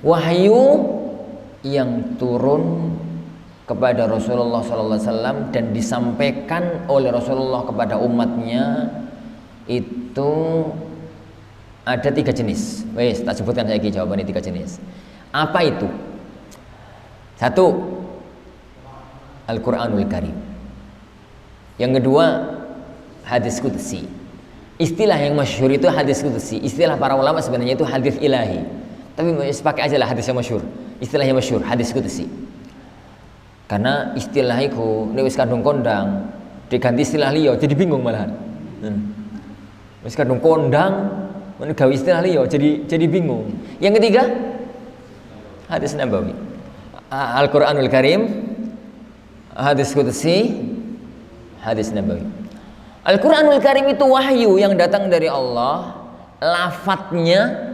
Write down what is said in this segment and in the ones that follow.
Wahyu yang turun kepada Rasulullah SAW dan disampaikan oleh Rasulullah kepada umatnya itu ada 3 jenis. Wes, tak sebutkan saya lagi jawabannya 3 jenis. Apa itu? 1, Al-Quranul Karim. Yang kedua, hadis qudsi. Istilah yang masyhur itu hadis qudsi. Istilah para ulama sebenarnya itu hadis ilahi. Tapi pakai aja lah hadis yang masyhur. Istilahnya masyhur, hadis qudsi. Karena istilah itu nek wis kadung kondang diganti istilah liya jadi bingung malahan. Wis kadung kondang men gawe istilah liya jadi bingung. Yang ketiga, hadis nabawi. Al-Qur'anul Karim, hadis qudsi, hadis nabawi. Al-Qur'anul Karim itu wahyu yang datang dari Allah, lafadznya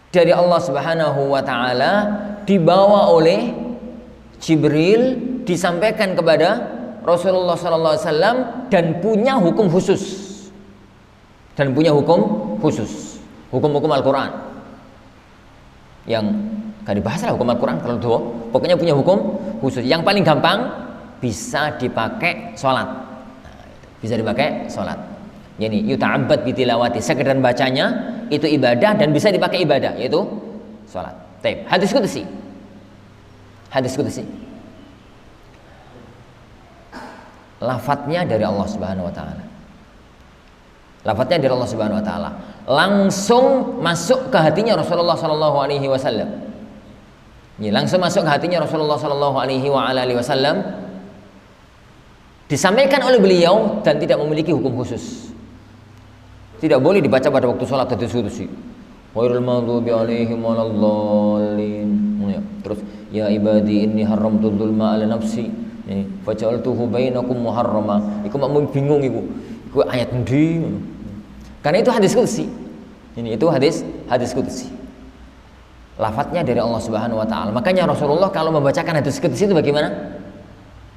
dari Allah Subhanahu wa taala, dibawa oleh Jibril, disampaikan kepada Rasulullah sallallahu alaihi wasallam dan punya hukum khusus. Hukum-hukum Al-Qur'an. Yang gak dibahas lah hukum Al-Qur'an kalau doa, pokoknya punya hukum khusus. Yang paling gampang bisa dipakai sholat. Bisa dipakai sholat. Jadi yuta'abbad bitilawati, sekedar bacanya itu ibadah dan bisa dipakai ibadah, yaitu sholat. Taib. Hadis qudsi. Hadis qudsi. Lafadznya dari Allah Subhanahu wa taala. Lafadznya dari Allah Subhanahu wa taala. Langsung masuk ke hatinya Rasulullah sallallahu alaihi wasallam. Ini langsung masuk ke hatinya Rasulullah sallallahu alaihi wasallam. Disampaikan oleh beliau dan tidak memiliki hukum khusus. Tidak boleh dibaca pada waktu sholat hadis qudsi. Ghairil maghdubi alaihim waladdallin. Terus ya ibadi inni haramtu dzulma ala nafsi faj'altuhu bainakum muharrama. Iku makmum bingung iku ayat endi. Karena itu hadis qudsi. Ini itu hadis qudsi. Lafadznya dari Allah Subhanahu wa taala. Makanya Rasulullah kalau membacakan hadis qudsi itu bagaimana?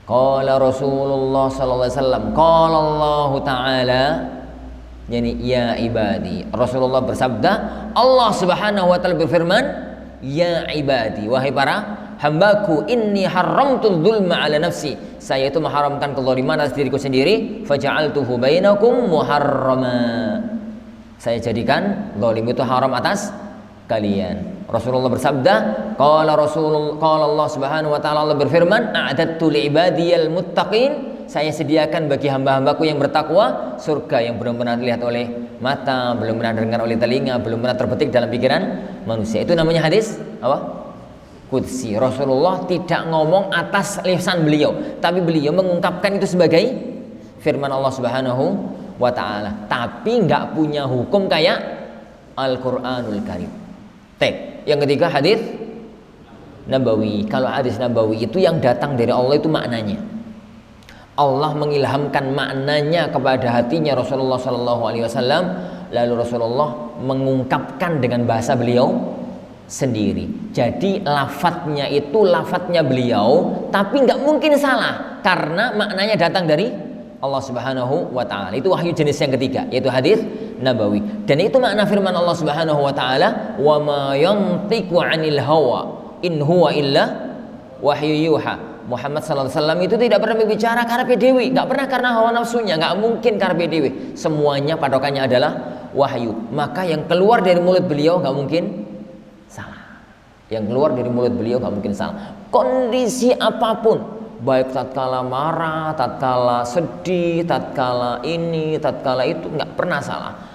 Qala Rasulullah sallallahu alaihi wasallam, qala Allah taala, yani ya ibadi. Rasulullah bersabda, Allah Subhanahu wa taala berfirman, ya ibadi, wahai para hambaku, inni haramtu dzulma ala nafsi. Saya itu mengharamkan kezaliman atas diriku sendiri, faja'altuhu bainakum muharrama. Saya jadikan zalim itu haram atas kalian. Rasulullah bersabda, qala Allah Subhanahu wa taala, Allah berfirman, a'dattu li ibadiyal muttaqin. Saya sediakan bagi hamba-hambaku yang bertakwa surga yang belum pernah dilihat oleh mata, belum pernah dengar oleh telinga, belum pernah terbetik dalam pikiran manusia. Itu namanya hadis apa? Qudsi. Rasulullah tidak ngomong atas lisan beliau, tapi beliau mengungkapkan itu sebagai firman Allah Subhanahu wa taala, tapi nggak punya hukum kayak Al-Qur'anul Karim. Yang ketiga, hadis nabawi. Kalau hadis nabawi itu yang datang dari Allah itu maknanya. Allah mengilhamkan maknanya kepada hatinya Rasulullah sallallahu alaihi wasallam, lalu Rasulullah mengungkapkan dengan bahasa beliau sendiri. Jadi lafadznya itu lafadznya beliau, tapi nggak mungkin salah karena maknanya datang dari Allah Subhanahu wa taala. Itu wahyu jenis yang ketiga, yaitu hadis nabawi. Dan itu makna firman Allah Subhanahu wa taala, "Wa ma yantiqu 'anil hawa in huwa illa wahyu yuha." Muhammad sallallahu alaihi wasallam itu tidak pernah berbicara karepe dewi, enggak pernah karena hawa nafsunya, enggak mungkin karepe dewi. Semuanya patokannya adalah wahyu. Maka yang keluar dari mulut beliau enggak mungkin salah. Yang keluar dari mulut beliau enggak mungkin salah. Kondisi apapun, baik tatkala marah, tatkala sedih, tatkala ini, tatkala itu, enggak pernah salah.